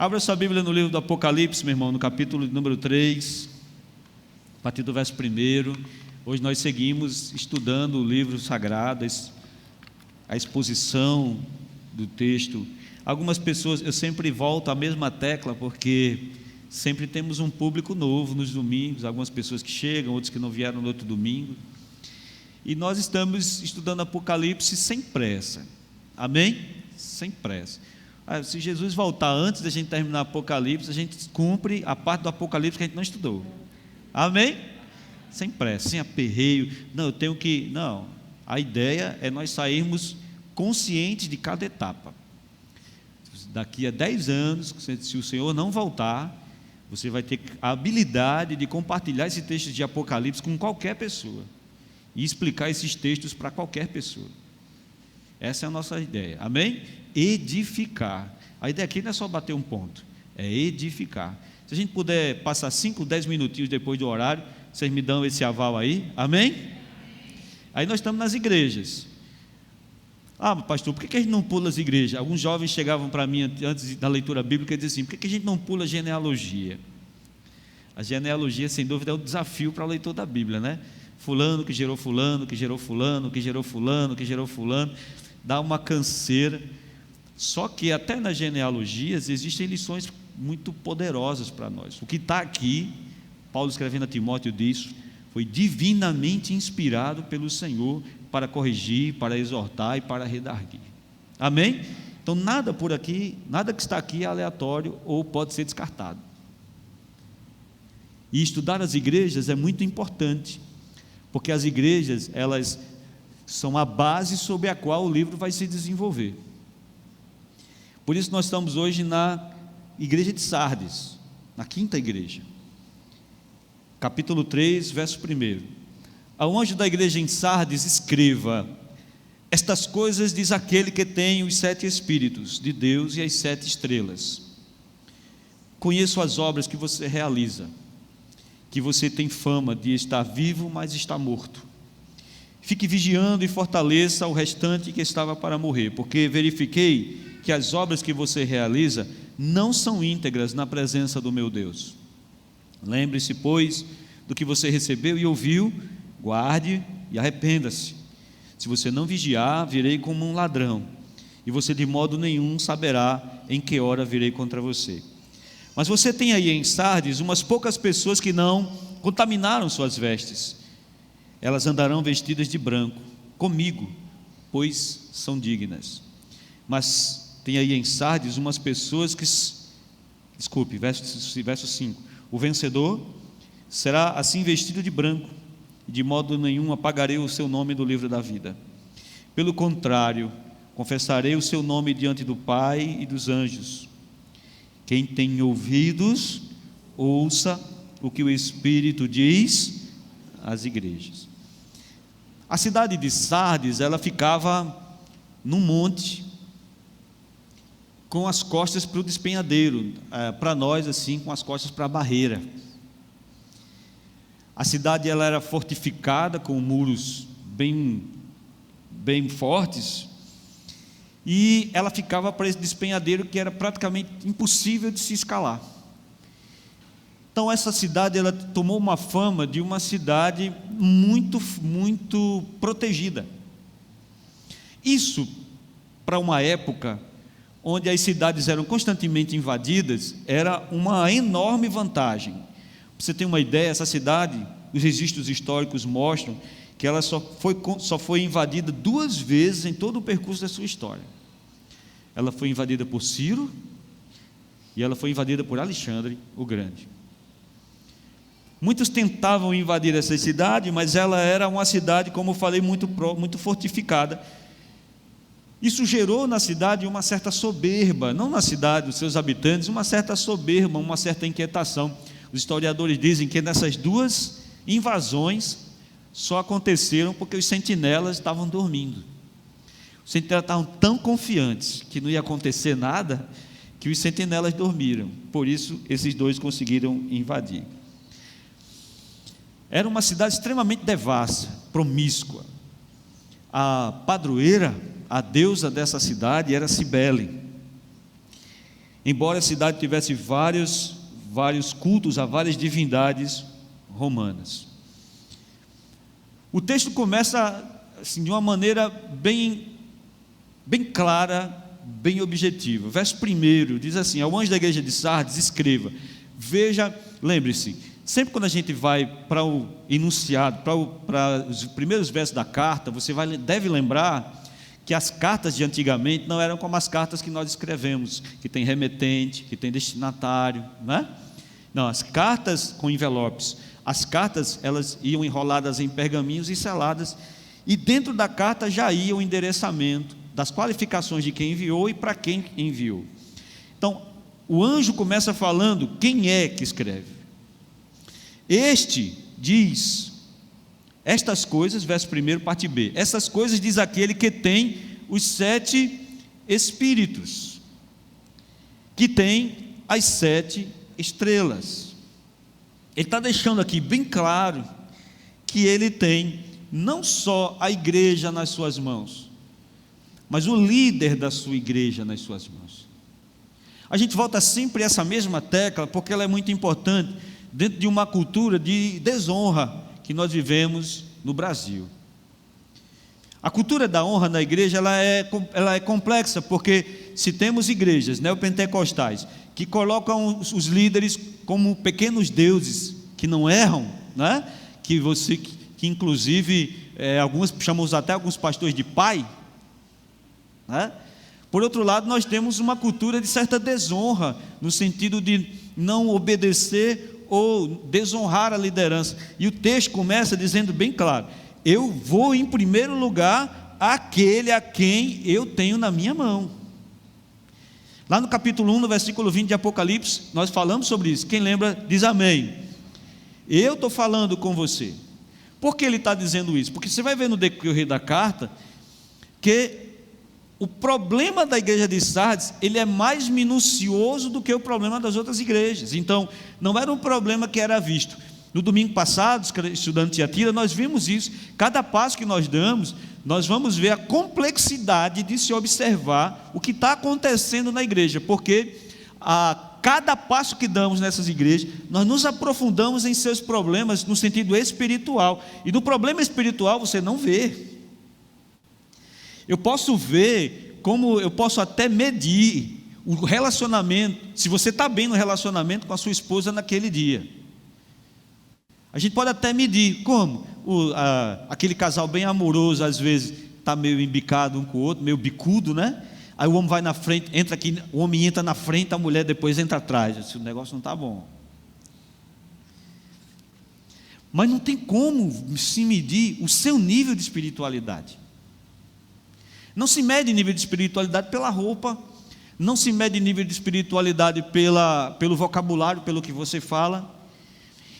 Abra sua Bíblia no livro do Apocalipse, meu irmão, no capítulo número 3, a partir do verso 1. Hoje nós seguimos estudando o livro sagrado, a exposição do texto. Algumas pessoas, eu sempre volto à mesma tecla, porque sempre temos um público novo nos domingos, algumas pessoas que chegam, outros que não vieram no outro domingo. E nós estamos estudando Apocalipse sem pressa, amém? Sem pressa. Se Jesus voltar antes da gente terminar Apocalipse, a gente cumpre a parte do Apocalipse que a gente não estudou, amém? Sem pressa, sem aperreio. Não, eu tenho que... Não, a ideia é nós sairmos conscientes de cada etapa. Daqui a 10 anos, se o Senhor não voltar, você vai ter a habilidade de compartilhar esse texto de Apocalipse com qualquer pessoa e explicar esses textos para qualquer pessoa. Essa é a nossa ideia, amém? Edificar. A ideia aqui não é só bater um ponto, é edificar. Se a gente puder passar 5, 10 minutinhos depois do horário, vocês me dão esse aval aí, amém? Aí nós estamos nas igrejas. Pastor, por que a gente não pula as igrejas? Alguns jovens chegavam para mim antes da leitura bíblica e diziam assim: por que a gente não pula a genealogia? A genealogia, sem dúvida, é o desafio para o leitor da Bíblia, né? Fulano que gerou fulano, que gerou fulano, que gerou fulano, que gerou fulano, dá uma canseira. Só que até nas genealogias existem lições muito poderosas para nós. O que está aqui, Paulo escrevendo a Timóteo diz, foi divinamente inspirado pelo Senhor para corrigir, para exortar e para redarguir. Amém? Então nada por aqui, nada que está aqui é aleatório ou pode ser descartado. E estudar as igrejas é muito importante, porque as igrejas, elas são a base sobre a qual o livro vai se desenvolver. Por isso nós estamos hoje na igreja de Sardes, na quinta igreja. Capítulo 3, verso 1. Ao anjo da igreja em Sardes escreva: estas coisas diz aquele que tem os 7 Espíritos de Deus e as 7 estrelas. Conheço as obras que você realiza, que você tem fama de estar vivo, mas está morto. Fique vigiando e fortaleça o restante que estava para morrer, porque verifiquei que as obras que você realiza não são íntegras na presença do meu Deus. Lembre-se, pois, do que você recebeu e ouviu, guarde e arrependa-se. Se você não vigiar, virei como um ladrão, e você de modo nenhum saberá em que hora virei contra você. Mas você tem aí em Sardes umas poucas pessoas que não contaminaram suas vestes. Elas andarão vestidas de branco, comigo, pois são dignas. Mas tem aí em Sardes umas pessoas que... Desculpe, verso 5. O vencedor será assim vestido de branco, e de modo nenhum apagarei o seu nome do livro da vida. Pelo contrário, confessarei o seu nome diante do Pai e dos anjos. Quem tem ouvidos, ouça o que o Espírito diz às igrejas. A cidade de Sardes, ela ficava num monte, com as costas para o despenhadeiro, para nós assim, com as costas para a barreira. A cidade ela era fortificada com muros bem fortes, e ela ficava para esse despenhadeiro que era praticamente impossível de se escalar. Então essa cidade ela tomou uma fama de uma cidade muito protegida. Isso, para uma época onde as cidades eram constantemente invadidas, era uma enorme vantagem. Para você ter uma ideia, essa cidade, os registros históricos mostram que ela só foi invadida 2 vezes em todo o percurso da sua história. Ela foi invadida por Ciro e ela foi invadida por Alexandre o Grande. Muitos tentavam invadir essa cidade, mas ela era uma cidade, como eu falei, muito fortificada. Isso gerou na cidade uma certa soberba, não na cidade, os seus habitantes, uma certa soberba, uma certa inquietação. Os historiadores dizem que nessas 2 invasões só aconteceram porque os sentinelas estavam dormindo. Os sentinelas estavam tão confiantes que não ia acontecer nada, que os sentinelas dormiram. Por isso, esses 2 conseguiram invadir. Era uma cidade extremamente devassa, promíscua. A padroeira, a deusa dessa cidade era Cibele. embora a cidade tivesse vários cultos a várias divindades romanas. O texto começa assim, de uma maneira bem clara, bem objetiva. Verso 1 diz assim: ao anjo da igreja de Sardes escreva, veja, lembre-se, sempre quando a gente vai para o enunciado, para os primeiros versos da carta, você deve lembrar que as cartas de antigamente não eram como as cartas que nós escrevemos, que tem remetente, que tem destinatário, né? Não, as cartas com envelopes, as cartas elas iam enroladas em pergaminhos e seladas, e dentro da carta já ia o endereçamento das qualificações de quem enviou e para quem enviou. Então, o anjo começa falando quem é que escreve. Este diz estas coisas, verso 1, parte B. Essas coisas diz aquele que tem os 7 espíritos, que tem as 7 estrelas. Ele está deixando aqui bem claro que ele tem não só a igreja nas suas mãos, mas o líder da sua igreja nas suas mãos. A gente volta sempre a essa mesma tecla, porque ela é muito importante dentro de uma cultura de desonra que nós vivemos no Brasil. A cultura da honra na igreja ela é complexa, porque se temos igrejas neopentecostais que colocam os líderes como pequenos deuses que não erram, né? que inclusive alguns chamamos até alguns pastores de pai, né? Por outro lado, nós temos uma cultura de certa desonra, no sentido de não obedecer ou desonrar a liderança. E o texto começa dizendo bem claro: eu vou em primeiro lugar àquele a quem eu tenho na minha mão. Lá no capítulo 1, no versículo 20 de Apocalipse, nós falamos sobre isso. Quem lembra, diz amém. Eu estou falando com você. Por que ele está dizendo isso? Porque você vai ver no decorrer da carta que o problema da igreja de Sardes, ele é mais minucioso do que o problema das outras igrejas. Então, não era um problema que era visto. No domingo passado, estudando Tiatira, nós vimos isso. Cada passo que nós damos, nós vamos ver a complexidade de se observar o que está acontecendo na igreja, porque a cada passo que damos nessas igrejas, nós nos aprofundamos em seus problemas no sentido espiritual. E no problema espiritual você não vê. Eu posso ver, como eu posso até medir o relacionamento, se você está bem no relacionamento com a sua esposa naquele dia. A gente pode até medir, como? Aquele casal bem amoroso, às vezes, está meio embicado um com o outro, meio bicudo, né? Aí o homem vai na frente, entra aqui, o homem entra na frente, a mulher depois entra atrás. O negócio não está bom. Mas não tem como se medir o seu nível de espiritualidade. Não se mede nível de espiritualidade pela roupa, não se mede nível de espiritualidade pelo vocabulário, pelo que você fala.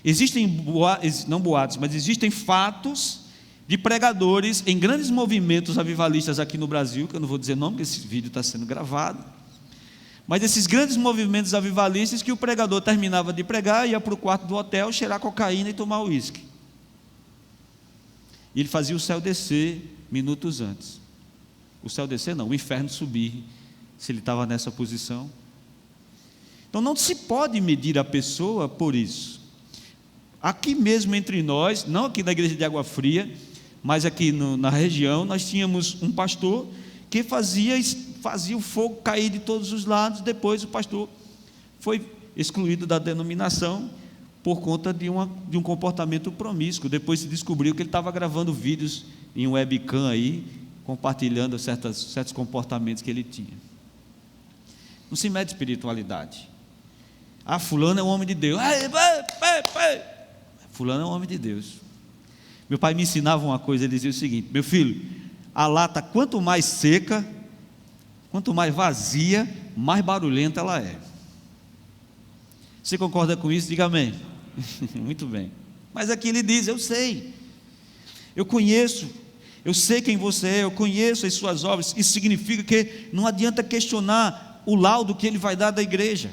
Existem não boatos, mas existem fatos de pregadores em grandes movimentos avivalistas aqui no Brasil, que eu não vou dizer nome, porque esse vídeo está sendo gravado, mas esses grandes movimentos avivalistas que o pregador terminava de pregar, ia para o quarto do hotel, cheirar cocaína e tomar uísque. E ele fazia o céu descer minutos antes. O céu descer não, o inferno subir, se ele estava nessa posição. Então não se pode medir a pessoa por isso. Aqui mesmo entre nós, não aqui na igreja de Água Fria, mas aqui na região, nós tínhamos um pastor que fazia o fogo cair de todos os lados. Depois o pastor foi excluído da denominação por conta de um comportamento promíscuo. Depois se descobriu que ele estava gravando vídeos em um webcam aí, compartilhando certos comportamentos que ele tinha. Não se mede espiritualidade. Fulano é um homem de Deus. Fulano é um homem de Deus. Meu pai me ensinava uma coisa, ele dizia o seguinte: meu filho, a lata quanto mais seca, quanto mais vazia, mais barulhenta ela é. Você concorda com isso? Diga amém. Muito bem. Mas aqui ele diz: eu sei, eu conheço, eu sei quem você é, eu conheço as suas obras. Isso significa que não adianta questionar o laudo que ele vai dar da igreja.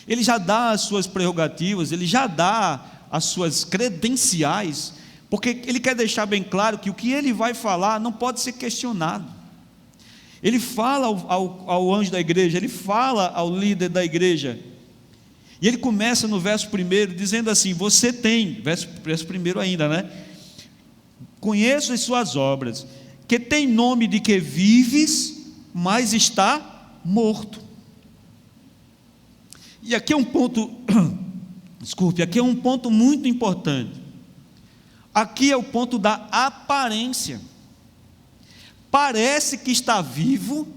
Ele já dá as suas prerrogativas, ele já dá as suas credenciais, porque ele quer deixar bem claro que o que ele vai falar não pode ser questionado. Ele fala ao anjo da igreja, ele fala ao líder da igreja. E ele começa no verso 1 dizendo assim: você tem, verso 1 ainda, né? Conheço as suas obras, que tem nome de que vives, mas está morto. E aqui é um ponto, aqui é um ponto muito importante. Aqui é o ponto da aparência. Parece que está vivo,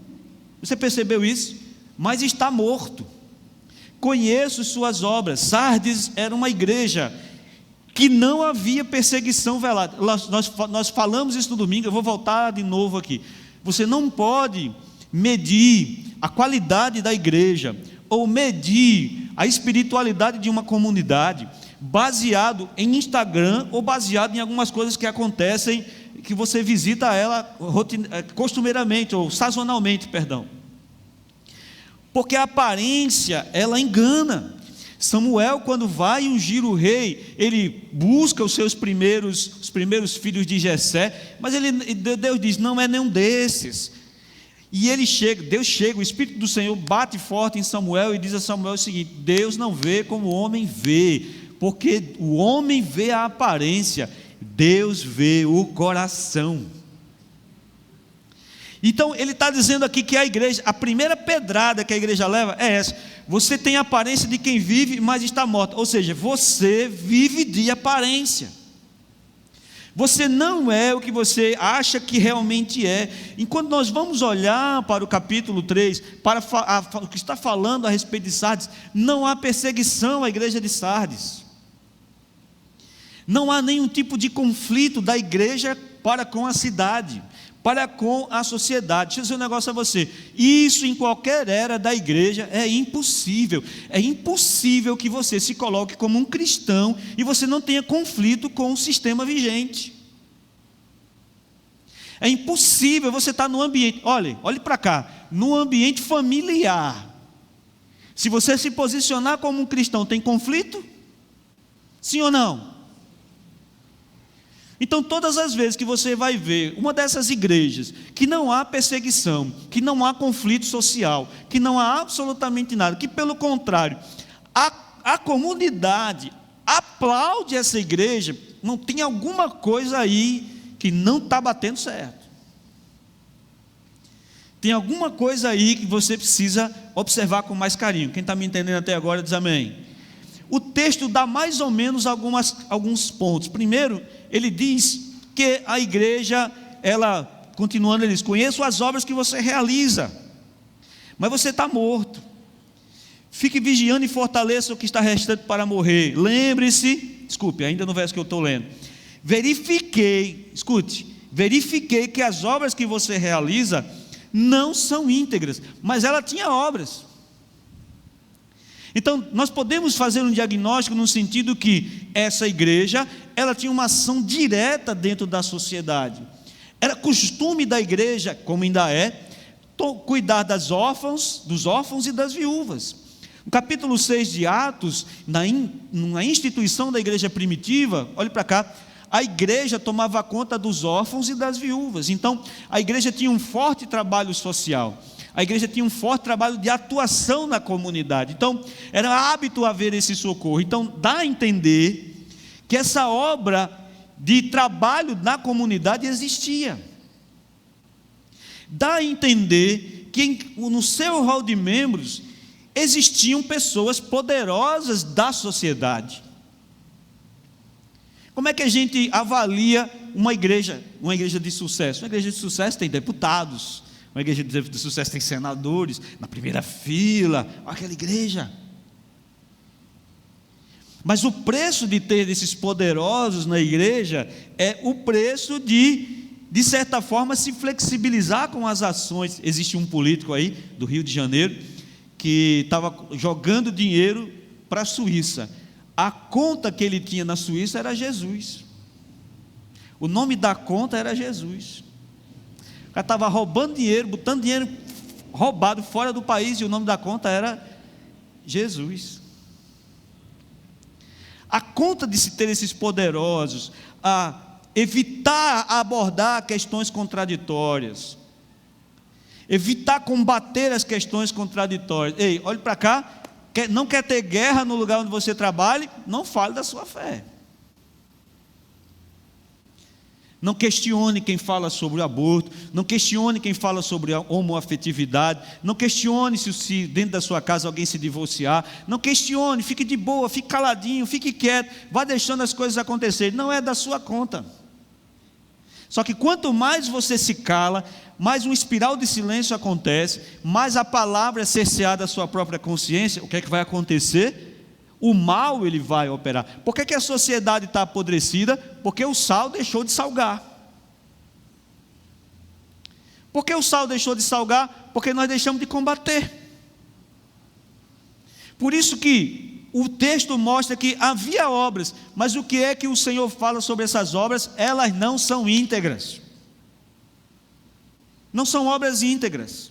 você percebeu isso? Mas está morto. Conheço suas obras. Sardes era uma igreja que não havia perseguição velada. Nós falamos isso no domingo, eu vou voltar de novo aqui. Você não pode medir a qualidade da igreja, ou medir a espiritualidade de uma comunidade, baseado em Instagram, ou baseado em algumas coisas que acontecem, que você visita ela costumeiramente, ou sazonalmente, perdão. Porque a aparência, ela engana. Samuel, quando vai ungir o rei, ele busca os primeiros filhos de Jessé, mas Deus diz: não é nenhum desses. E Deus chega, o Espírito do Senhor bate forte em Samuel e diz a Samuel o seguinte: Deus não vê como o homem vê, porque o homem vê a aparência, Deus vê o coração. Então ele está dizendo aqui que a igreja, a primeira pedrada que a igreja leva é essa: você tem a aparência de quem vive, mas está morto. Ou seja, você vive de aparência. Você não é o que você acha que realmente é. Enquanto nós vamos olhar para o capítulo 3, para o que está falando a respeito de Sardes, não há perseguição à igreja de Sardes. Não há nenhum tipo de conflito da igreja para com a cidade, para com a sociedade. Deixa eu dizer um negócio a você: isso em qualquer era da igreja é impossível. É impossível que você se coloque como um cristão e você não tenha conflito com o sistema vigente. É impossível você estar no ambiente, olhe para cá, no ambiente familiar. Se você se posicionar como um cristão, tem conflito? Sim ou não? Então, todas as vezes que você vai ver uma dessas igrejas que não há perseguição, que não há conflito social, que não há absolutamente nada, que pelo contrário, a comunidade aplaude essa igreja, não tem alguma coisa aí que não está batendo certo. Tem alguma coisa aí que você precisa observar com mais carinho. Quem está me entendendo até agora diz amém. O texto dá mais ou menos alguns pontos. Primeiro, ele diz que a igreja, continuando, ele diz: conheço as obras que você realiza, mas você está morto. Fique vigiando e fortaleça o que está restante para morrer. Lembre-se, ainda no verso que eu estou lendo. Verifiquei que as obras que você realiza não são íntegras, mas ela tinha obras. Então, nós podemos fazer um diagnóstico no sentido que essa igreja, ela tinha uma ação direta dentro da sociedade. Era costume da igreja, como ainda é, cuidar dos órfãos e das viúvas. No capítulo 6 de Atos, na instituição da igreja primitiva, olhe para cá, a igreja tomava conta dos órfãos e das viúvas. Então, a igreja tinha um forte trabalho social. A igreja tinha um forte trabalho de atuação na comunidade. Então, era hábito haver esse socorro. Então, dá a entender que essa obra de trabalho na comunidade existia. Dá a entender que no seu hall de membros existiam pessoas poderosas da sociedade. Como é que a gente avalia uma igreja de sucesso? Uma igreja de sucesso tem deputados. Uma igreja de sucesso tem senadores na primeira fila. Aquela igreja. Mas o preço de ter esses poderosos na igreja é o preço de certa forma, se flexibilizar com as ações. Existe um político aí do Rio de Janeiro que estava jogando dinheiro para a Suíça. A conta que ele tinha na Suíça era Jesus. O nome da conta era Jesus. O cara estava roubando dinheiro, botando dinheiro roubado fora do país, e o nome da conta era Jesus. A conta de se ter esses poderosos, a evitar abordar questões contraditórias, Evitar combater as questões contraditórias. Ei, olhe para cá, não quer ter guerra no lugar onde você trabalha? Não fale da sua fé. Não questione quem fala sobre o aborto, não questione quem fala sobre a homoafetividade, não questione se dentro da sua casa alguém se divorciar, não questione, fique de boa, fique caladinho, fique quieto, vá deixando as coisas acontecerem, não é da sua conta. Só que quanto mais você se cala, mais um espiral de silêncio acontece, mais a palavra é cerceada à sua própria consciência. O que é que vai acontecer? O mal ele vai operar. Por que a sociedade está apodrecida? Porque o sal deixou de salgar. Por que o sal deixou de salgar? Porque nós deixamos de combater. Por isso que o texto mostra que havia obras, mas o que é que o Senhor fala sobre essas obras? Elas não são íntegras. Não são obras íntegras.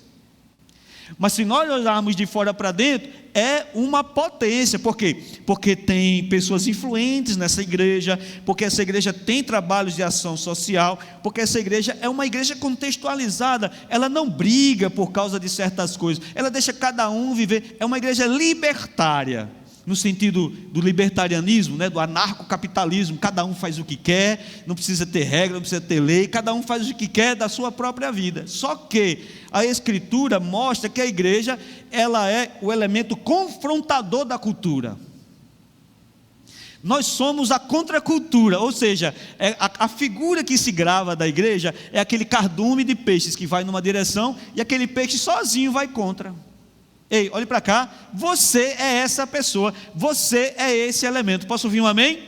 Mas se nós olharmos de fora para dentro, é uma potência. Por quê? Porque tem pessoas influentes nessa igreja, porque essa igreja tem trabalhos de ação social, porque essa igreja é uma igreja contextualizada, ela não briga por causa de certas coisas, ela deixa cada um viver, é uma igreja libertária, no sentido do libertarianismo, do anarcocapitalismo, cada um faz o que quer, não precisa ter regra, não precisa ter lei, cada um faz o que quer da sua própria vida. Só que a Escritura mostra que a igreja, ela é o elemento confrontador da cultura. Nós somos a contracultura, ou seja, a figura que se grava da igreja é aquele cardume de peixes que vai numa direção e aquele peixe sozinho vai contra. Ei, olhe para cá, você é essa pessoa, você é esse elemento. Posso ouvir um amém?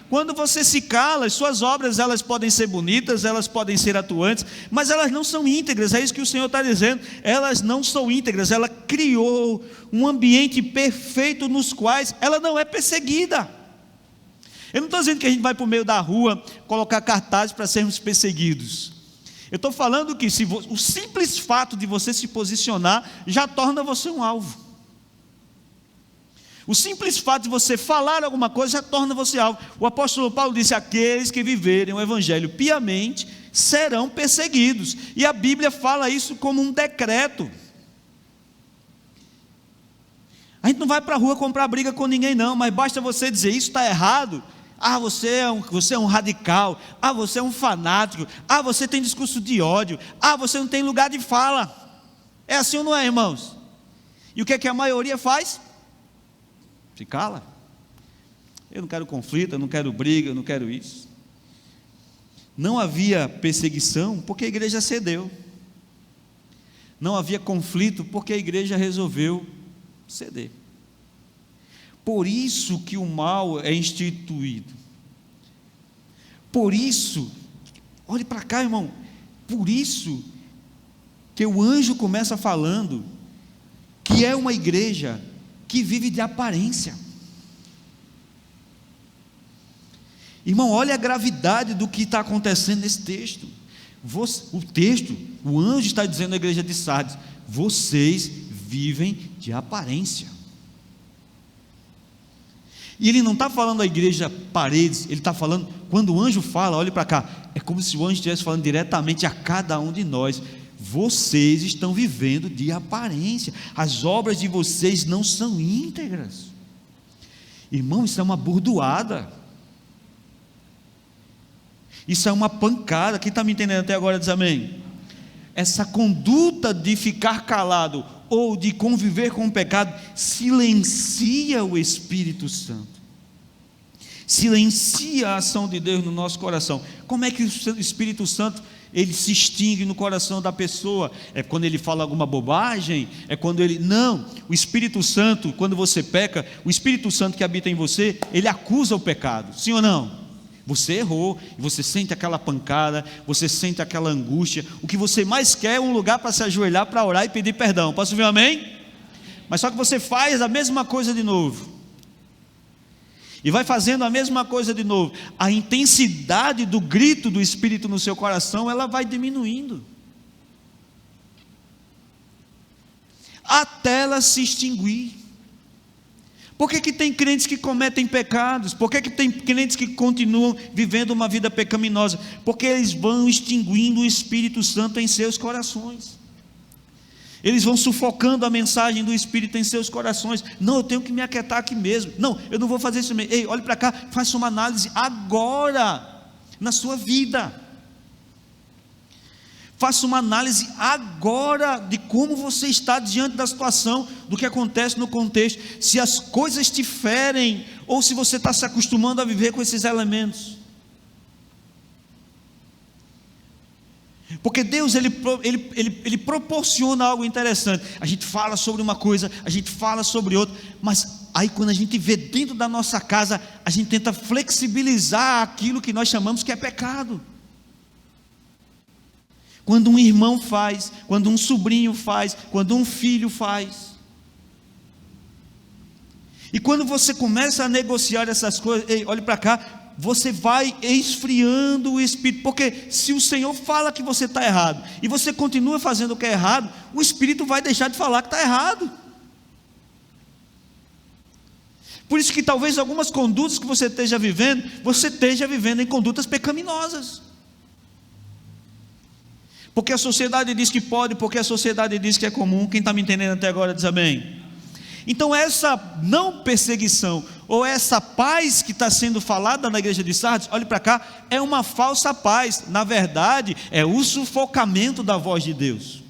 Quando você se cala, as suas obras, elas podem ser bonitas, elas podem ser atuantes, mas elas não são íntegras. É isso que o Senhor está dizendo, elas não são íntegras. Ela criou um ambiente perfeito nos quais ela não é perseguida. Eu não estou dizendo que a gente vai para o meio da rua colocar cartazes para sermos perseguidos. Eu estou falando que o simples fato de você se posicionar já torna você um alvo. O simples fato de você falar alguma coisa já torna você alvo. O apóstolo Paulo disse: aqueles que viverem o evangelho piamente serão perseguidos. E a Bíblia fala isso como um decreto. A gente não vai para a rua comprar briga com ninguém não, mas basta você dizer: isso está errado. Ah, você é um radical. Ah, você é um fanático. Ah, você tem discurso de ódio. Ah, você não tem lugar de fala. É assim ou não é, irmãos? E o que é que a maioria faz? Se cala. Eu não quero conflito, eu não quero briga, eu não quero isso. Não havia perseguição porque a igreja cedeu. Não havia conflito porque a igreja resolveu ceder. Por isso que o mal é instituído. Por isso, olhe para cá, irmão. Por isso que o anjo começa falando que é uma igreja que vive de aparência. Irmão, olha a gravidade do que está acontecendo nesse texto. O anjo está dizendo à igreja de Sardes: vocês vivem de aparência. E ele não está falando à igreja paredes, ele está falando, quando o anjo fala, olhe para cá, é como se o anjo estivesse falando diretamente a cada um de nós. Vocês estão vivendo de aparência, as obras de vocês não são íntegras. Irmão, isso é uma bordoada, isso é uma pancada. Quem está me entendendo até agora diz amém. Essa conduta de ficar calado ou de conviver com o pecado silencia o Espírito Santo, silencia a ação de Deus no nosso coração. Como é que o Espírito Santo ele se extingue no coração da pessoa? É quando ele fala alguma bobagem? É quando ele... Não, o Espírito Santo, quando você peca, o Espírito Santo que habita em você, ele acusa o pecado, sim ou não? Você errou, e você sente aquela pancada, você sente aquela angústia. O que você mais quer é um lugar para se ajoelhar, para orar e pedir perdão. Posso ouvir um amém? Mas só que você faz a mesma coisa de novo, e vai fazendo a mesma coisa de novo. A intensidade do grito do Espírito no seu coração, ela vai diminuindo, até ela se extinguir. Por que tem crentes que cometem pecados? Por que tem crentes que continuam vivendo uma vida pecaminosa? Porque eles vão extinguindo o Espírito Santo em seus corações. Eles vão sufocando a mensagem do Espírito em seus corações. Não, eu tenho que me aquietar aqui mesmo. Não, eu não vou fazer isso mesmo. Ei, olhe para cá, faça uma análise agora na sua vida. Faça uma análise agora de como você está diante da situação, do que acontece no contexto, se as coisas te ferem, ou se você está se acostumando a viver com esses elementos. Porque Deus, ele proporciona algo interessante. A gente fala sobre uma coisa, a gente fala sobre outra, mas aí quando a gente vê dentro da nossa casa, a gente tenta flexibilizar aquilo que nós chamamos que é pecado. Quando um irmão faz, quando um sobrinho faz, quando um filho faz. E quando você começa a negociar essas coisas, ei, olhe para cá, você vai esfriando o espírito, porque se o Senhor fala que você está errado, e você continua fazendo o que é errado, o espírito vai deixar de falar que está errado. Por isso que talvez algumas condutas que você esteja vivendo em condutas pecaminosas. Porque a sociedade diz que pode, porque a sociedade diz que é comum. Quem está me entendendo até agora diz amém. Então essa não perseguição, ou essa paz que está sendo falada na igreja de Sardes, olhe para cá, é uma falsa paz. Na verdade, é o sufocamento da voz de Deus.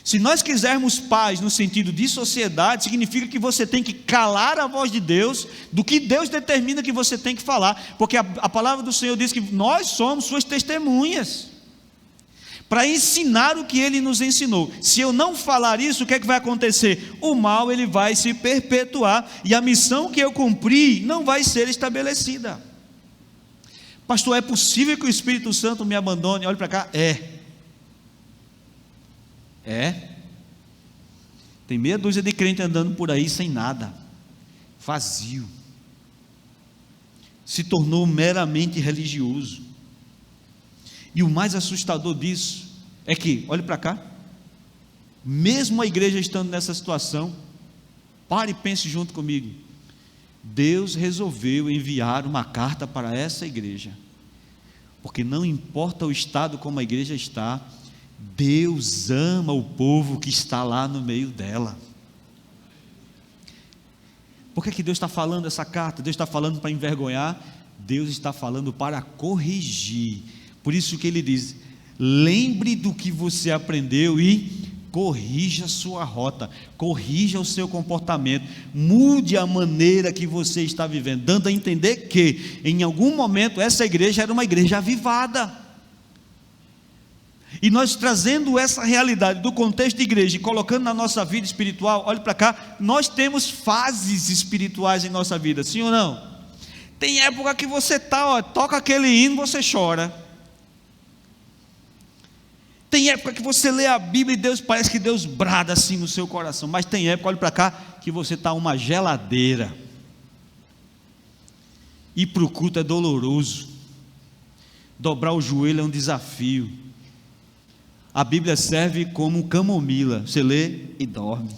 Se nós quisermos paz no sentido de sociedade, significa que você tem que calar a voz de Deus, do que Deus determina que você tem que falar, porque a palavra do Senhor diz que nós somos suas testemunhas, para ensinar o que Ele nos ensinou. Se eu não falar isso, o que é que vai acontecer? O mal ele vai se perpetuar, e a missão que eu cumpri não vai ser estabelecida. Pastor, é possível que o Espírito Santo me abandone? Olhe para cá, tem meia dúzia de crente andando por aí sem nada, vazio, se tornou meramente religioso. E o mais assustador disso é que, olhe para cá, mesmo a igreja estando nessa situação, pare e pense junto comigo, Deus resolveu enviar uma carta para essa igreja, porque não importa o estado como a igreja está, Deus ama o povo que está lá no meio dela. Por que Deus está falando essa carta? Deus está falando para envergonhar? Deus está falando para corrigir. Por isso que Ele diz, lembre do que você aprendeu e corrija a sua rota, corrija o seu comportamento, mude a maneira que você está vivendo, dando a entender que em algum momento essa igreja era uma igreja avivada. E nós trazendo essa realidade do contexto de igreja e colocando na nossa vida espiritual, olhe para cá, nós temos fases espirituais em nossa vida, sim ou não? Tem época que você toca aquele hino, você chora. Tem época que você lê a Bíblia e parece que Deus brada assim no seu coração. Mas tem época, olhe para cá, que você está uma geladeira. Ir para o culto é doloroso. Dobrar o joelho é um desafio. A Bíblia serve como camomila, você lê e dorme.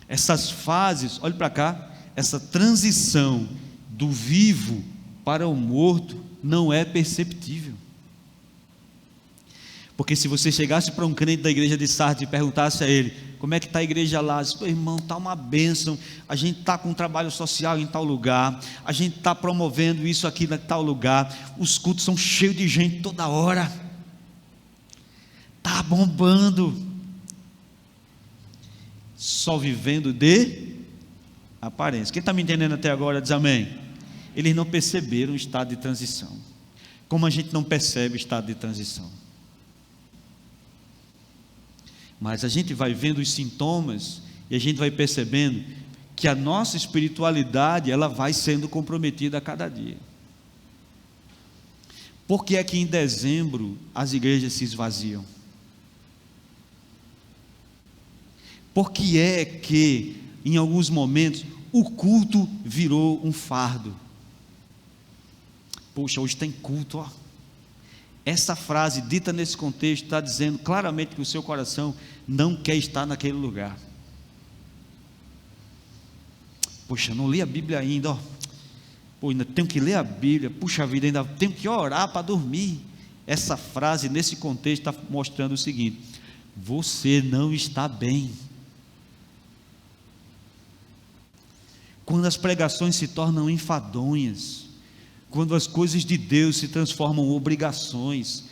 Essas fases, olhe para cá, essa transição do vivo para o morto não é perceptível. Porque se você chegasse para um crente da igreja de Sardes e perguntasse a ele, como é que está a igreja lá? Diz, irmão, está uma bênção, a gente está com um trabalho social em tal lugar, a gente está promovendo isso aqui em tal lugar, os cultos são cheios de gente toda hora, está bombando, só vivendo de aparência. Quem está me entendendo até agora diz amém. Eles não perceberam o estado de transição, como a gente não percebe o estado de transição. Mas a gente vai vendo os sintomas e a gente vai percebendo que a nossa espiritualidade ela vai sendo comprometida a cada dia. Por que é que em dezembro as igrejas se esvaziam? Por que é que em alguns momentos o culto virou um fardo? Poxa, hoje tem culto, ó. Essa frase dita nesse contexto está dizendo claramente que o seu coração não quer estar naquele lugar. Poxa, não li a Bíblia ainda, ó. Pô, ainda tenho que ler a Bíblia, puxa vida, ainda tenho que orar para dormir. Essa frase, nesse contexto, está mostrando o seguinte: você não está bem. Quando as pregações se tornam enfadonhas, quando as coisas de Deus se transformam em obrigações,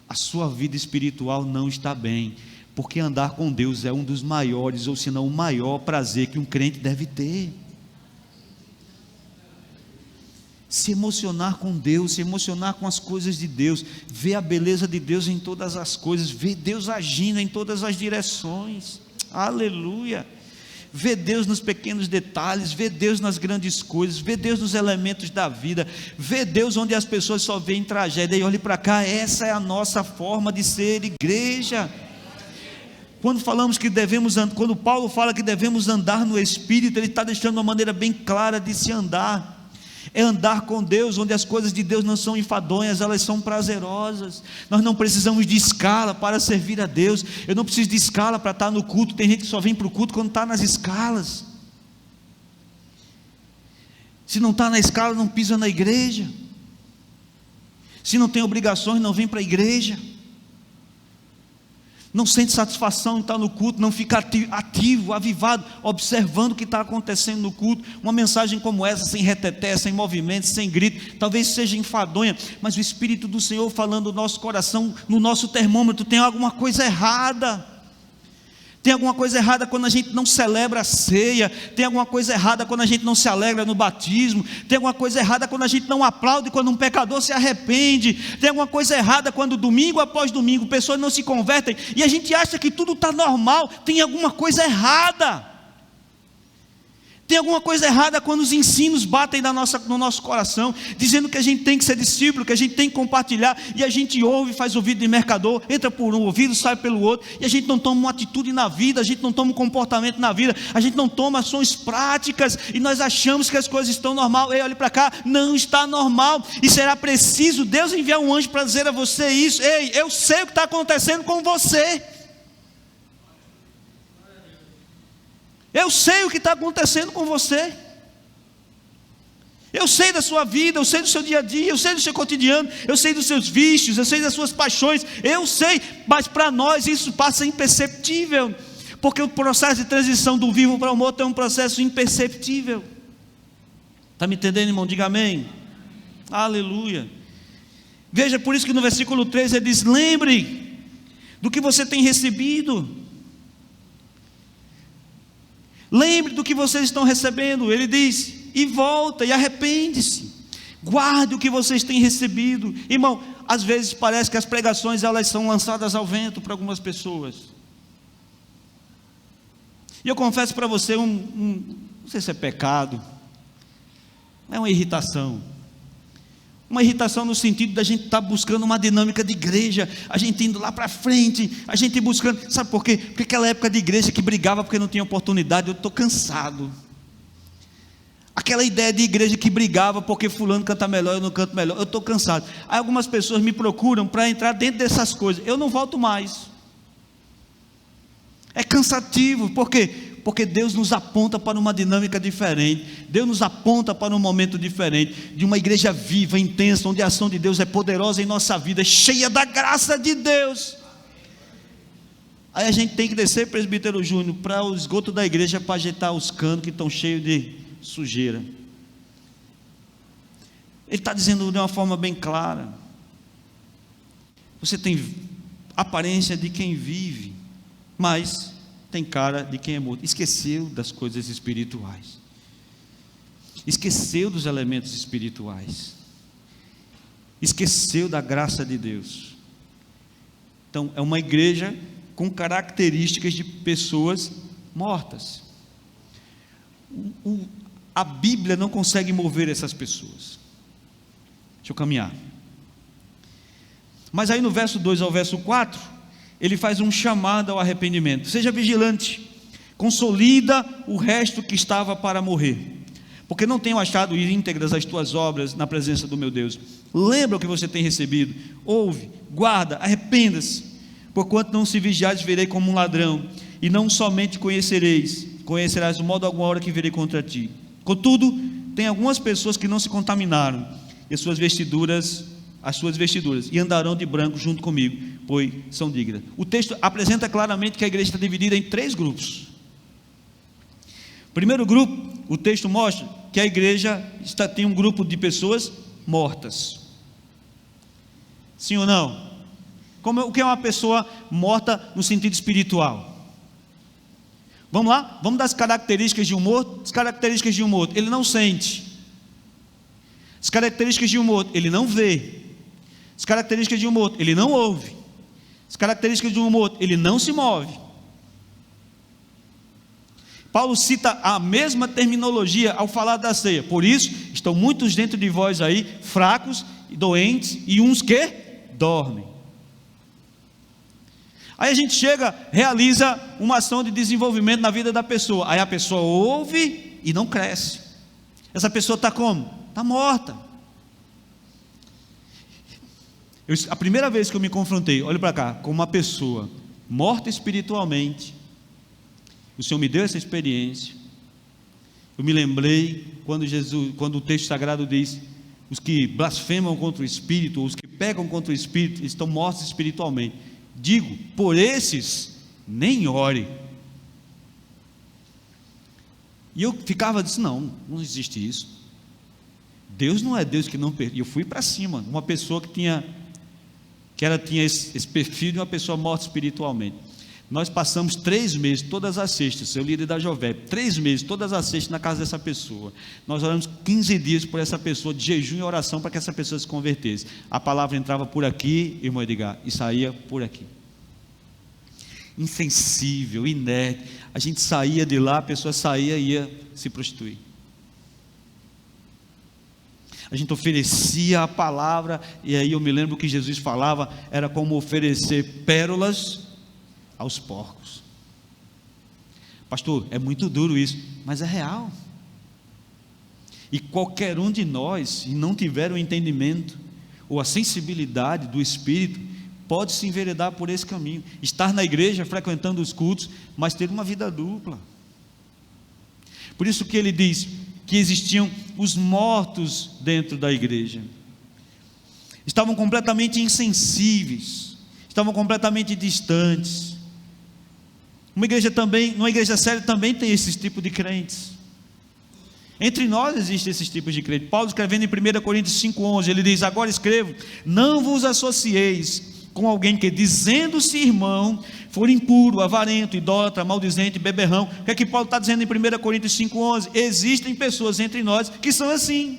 a sua vida espiritual não está bem, porque andar com Deus é um dos maiores, ou se não o maior prazer que um crente deve ter. Se emocionar com Deus, se emocionar com as coisas de Deus, ver a beleza de Deus em todas as coisas, ver Deus agindo em todas as direções, aleluia, ver Deus nos pequenos detalhes, ver Deus nas grandes coisas, ver Deus nos elementos da vida, ver Deus onde as pessoas só veem tragédia, e olhe para cá, essa é a nossa forma de ser igreja. Quando falamos que quando Paulo fala que devemos andar no Espírito, ele está deixando uma maneira bem clara de se andar, é andar com Deus, onde as coisas de Deus não são enfadonhas, elas são prazerosas. Nós não precisamos de escala para servir a Deus. Eu não preciso de escala para estar no culto. Tem gente que só vem para o culto quando está nas escalas. Se não está na escala, não pisa na igreja. Se não tem obrigações, não vem para a igreja. Não sente satisfação em estar no culto, não fica ativo, avivado, observando o que está acontecendo no culto. Uma mensagem como essa, sem reteté, sem movimento, sem grito, talvez seja enfadonha, mas o Espírito do Senhor falando no nosso coração, no nosso termômetro, tem alguma coisa errada. Tem alguma coisa errada quando a gente não celebra a ceia, tem alguma coisa errada quando a gente não se alegra no batismo, tem alguma coisa errada quando a gente não aplaude quando um pecador se arrepende, tem alguma coisa errada quando domingo após domingo pessoas não se convertem, e a gente acha que tudo está normal. Tem alguma coisa errada. Tem alguma coisa errada quando os ensinos batem no nosso coração, dizendo que a gente tem que ser discípulo, que a gente tem que compartilhar, e a gente ouve, faz ouvido de mercador, entra por um ouvido, sai pelo outro, e a gente não toma uma atitude na vida, a gente não toma um comportamento na vida, a gente não toma ações práticas, e nós achamos que as coisas estão normal. Ei, olhe para cá, não está normal, e será preciso Deus enviar um anjo para dizer a você isso. Ei, eu sei o que está acontecendo com você. Eu sei o que está acontecendo com você. Eu sei da sua vida, eu sei do seu dia a dia, eu sei do seu cotidiano, eu sei dos seus vícios, eu sei das suas paixões, eu sei, mas para nós isso passa imperceptível, porque o processo de transição do vivo para o morto é um processo imperceptível. Está me entendendo, irmão? Diga amém. Aleluia. Veja, por isso que no versículo 3 ele diz: lembre do que você tem recebido. Lembre do que vocês estão recebendo. Ele diz: e volta e arrepende-se, guarde o que vocês têm recebido. Irmão, às vezes parece que as pregações elas são lançadas ao vento para algumas pessoas, e eu confesso para você, não sei se é pecado, é uma irritação no sentido da gente estar buscando uma dinâmica de igreja, a gente indo lá para frente, a gente buscando, sabe por quê? Porque aquela época de igreja que brigava porque não tinha oportunidade, eu estou cansado. Aquela ideia de igreja que brigava porque fulano canta melhor, eu não canto melhor, eu estou cansado. Aí algumas pessoas me procuram para entrar dentro dessas coisas, eu não volto mais. É cansativo. Por quê? Porque Deus nos aponta para uma dinâmica diferente, Deus nos aponta para um momento diferente, de uma igreja viva, intensa, onde a ação de Deus é poderosa em nossa vida, cheia da graça de Deus. Aí a gente tem que descer, presbítero Júnior, para o esgoto da igreja, para ajeitar os canos que estão cheios de sujeira. Ele está dizendo de uma forma bem clara: você tem aparência de quem vive, mas tem cara de quem é morto. Esqueceu das coisas espirituais, esqueceu dos elementos espirituais, esqueceu da graça de Deus. Então é uma igreja com características de pessoas mortas. A Bíblia não consegue mover essas pessoas. Deixa eu caminhar. Mas aí no verso 2 ao verso 4, ele faz um chamado ao arrependimento. Seja vigilante, consolida o resto que estava para morrer, porque não tenho achado íntegras as tuas obras na presença do meu Deus. Lembra o que você tem recebido, ouve, guarda, arrependa-se, porquanto não se vigiares, verei como um ladrão, e não somente conhecerás o modo alguma hora que virei contra ti. Contudo, tem algumas pessoas que não se contaminaram, e as suas vestiduras as suas vestiduras e andarão de branco junto comigo, pois são dignas. O texto apresenta claramente que a igreja está dividida em 3 grupos. Primeiro grupo, o texto mostra que a igreja tem um grupo de pessoas mortas. Sim ou não? O que é uma pessoa morta no sentido espiritual? Vamos lá? Vamos das características de um morto? As características de um morto: ele não sente. As características de um morto: ele não vê. As características de um morto: ele não ouve. As características de um morto: ele não se move. Paulo cita a mesma terminologia ao falar da ceia. Por isso, estão muitos dentro de vós aí, fracos e doentes, e uns que dormem. Aí a gente chega, realiza uma ação de desenvolvimento na vida da pessoa. Aí a pessoa ouve e não cresce. Essa pessoa está como? Está morta. A primeira vez que eu me confrontei, olha para cá, com uma pessoa morta espiritualmente, o Senhor me deu essa experiência. Eu me lembrei quando o texto sagrado diz: os que blasfemam contra o Espírito, ou os que pecam contra o Espírito, estão mortos espiritualmente. Digo, por esses, nem ore. E eu ficava, disse, não existe isso. Deus não é Deus que não perdoa. E eu fui para cima, uma pessoa que tinha esse perfil de uma pessoa morta espiritualmente. Nós passamos 3 meses, todas as sextas, eu líder da Jovep, 3 meses, todas as sextas na casa dessa pessoa. Nós oramos 15 dias por essa pessoa, de jejum e oração, para que essa pessoa se convertesse. A palavra entrava por aqui, irmão Edgar, e saía por aqui. Insensível, inerte. A gente saía de lá, a pessoa saía e ia se prostituir. A gente oferecia a palavra, e aí eu me lembro que Jesus falava, era como oferecer pérolas aos porcos. Pastor, é muito duro isso, mas é real. E qualquer um de nós, se não tiver o entendimento ou a sensibilidade do Espírito, pode se enveredar por esse caminho, estar na igreja, frequentando os cultos, mas ter uma vida dupla. Por isso que ele diz que existiam os mortos dentro da igreja, estavam completamente insensíveis, estavam completamente distantes. Uma igreja séria também tem esses tipos de crentes. Entre nós existem esses tipos de crentes. Paulo, escrevendo em 1 Coríntios 5,11, ele diz: agora escrevo, não vos associeis com alguém que, dizendo-se irmão, for impuro, avarento, idólatra, maldizente, beberrão. O que é que Paulo está dizendo em 1 Coríntios 5,11? Existem pessoas entre nós que são assim,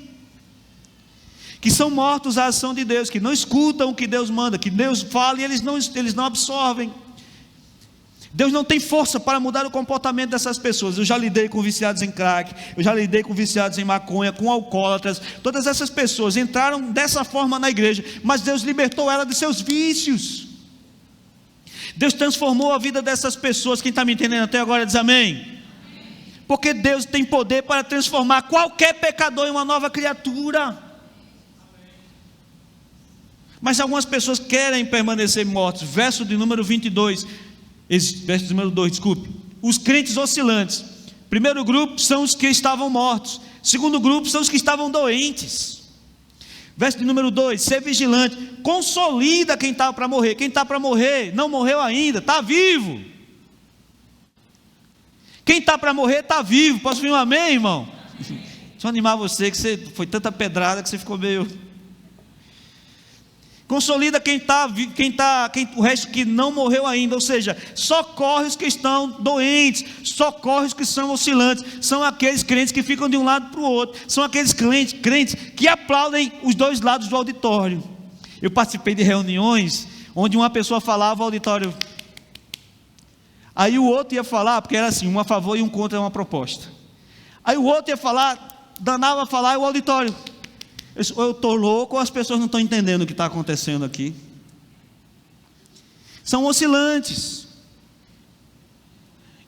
que são mortos à ação de Deus, que não escutam o que Deus manda, que Deus fala e eles não absorvem. Deus não tem força para mudar o comportamento dessas pessoas. Eu já lidei com viciados em crack, eu já lidei com viciados em maconha, com alcoólatras. Todas essas pessoas entraram dessa forma na igreja, mas Deus libertou ela de seus vícios. Deus transformou a vida dessas pessoas. Quem está me entendendo até agora diz amém. Porque Deus tem poder para transformar qualquer pecador em uma nova criatura. Mas algumas pessoas querem permanecer mortos. Verso de número 22. Verso número 2, desculpe. Os crentes oscilantes. Primeiro grupo são os que estavam mortos. Segundo grupo são os que estavam doentes. Verso de número 2, ser vigilante. Consolida quem está para morrer. Quem está para morrer não morreu ainda, está vivo. Quem está para morrer está vivo. Posso ouvir um amém, irmão? Deixa eu animar você, que foi tanta pedrada que você ficou meio... Consolida o resto que não morreu ainda, ou seja, socorre os que estão doentes, socorre os que são oscilantes. São aqueles crentes que ficam de um lado para o outro, são aqueles crentes que aplaudem os dois lados do auditório. Eu participei de reuniões onde uma pessoa falava, o auditório, aí o outro ia falar, porque era assim, um a favor e um contra uma proposta. Aí o outro ia falar, danava a falar, e o auditório, eu estou louco ou as pessoas não estão entendendo o que está acontecendo aqui? São oscilantes.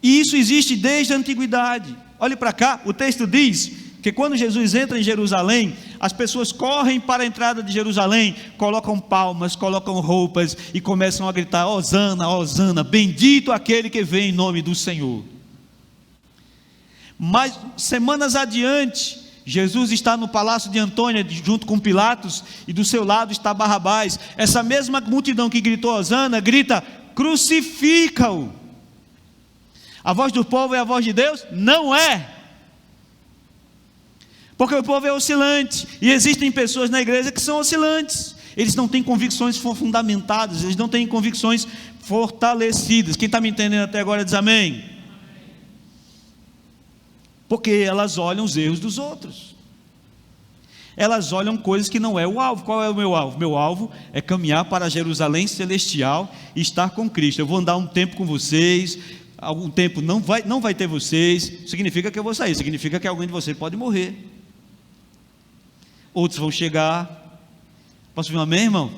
E isso existe desde a antiguidade. Olhe para cá, o texto diz que quando Jesus entra em Jerusalém, as pessoas correm para a entrada de Jerusalém, colocam palmas, colocam roupas e começam a gritar: Hosana, Hosana, bendito aquele que vem em nome do Senhor. Mas semanas adiante, Jesus está no palácio de Antônia, junto com Pilatos, e do seu lado está Barrabás. Essa mesma multidão que gritou hosana, grita: crucifica-o. A voz do povo é a voz de Deus? Não é. Porque o povo é oscilante, e existem pessoas na igreja que são oscilantes. Eles não têm convicções fundamentadas, eles não têm convicções fortalecidas. Quem está me entendendo até agora diz amém. Porque elas olham os erros dos outros, elas olham coisas que não é o alvo. Qual é o meu alvo? Meu alvo é caminhar para Jerusalém celestial e estar com Cristo. Eu vou andar um tempo com vocês, algum tempo não vai ter vocês, significa que eu vou sair, significa que alguém de vocês pode morrer, outros vão chegar. Posso ouvir um amém, irmão?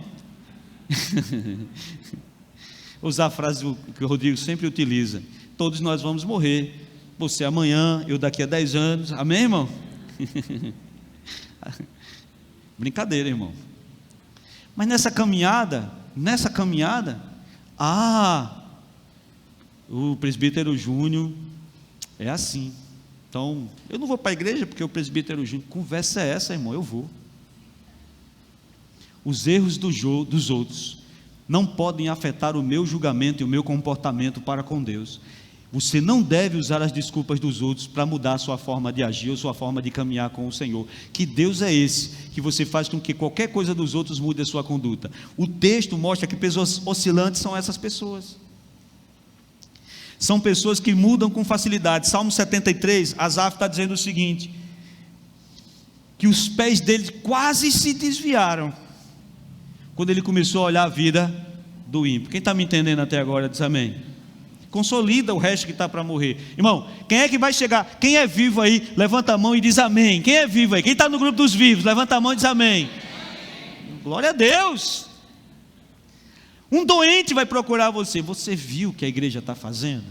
Usar a frase que o Rodrigo sempre utiliza: todos nós vamos morrer, você amanhã, eu daqui a 10 anos, amém, irmão? Brincadeira, irmão. Mas nessa caminhada, o presbítero Júnior é assim, então eu não vou para a igreja porque o presbítero Júnior. Conversa é essa, irmão? Eu vou. Os erros dos outros não podem afetar o meu julgamento e o meu comportamento para com Deus. Você não deve usar as desculpas dos outros para mudar a sua forma de agir ou sua forma de caminhar com o Senhor. Que Deus é esse que você faz com que qualquer coisa dos outros mude a sua conduta? O texto mostra que pessoas oscilantes são essas pessoas. São pessoas que mudam com facilidade. Salmo 73, Asaf está dizendo o seguinte: que os pés dele quase se desviaram quando ele começou a olhar a vida do ímpio. Quem está me entendendo até agora diz amém. Consolida o resto que está para morrer. Irmão, quem é que vai chegar? Quem é vivo aí, levanta a mão e diz amém. Quem é vivo aí? Quem está no grupo dos vivos, levanta a mão e diz amém. Glória a Deus. Um doente vai procurar você. Você viu o que a igreja está fazendo?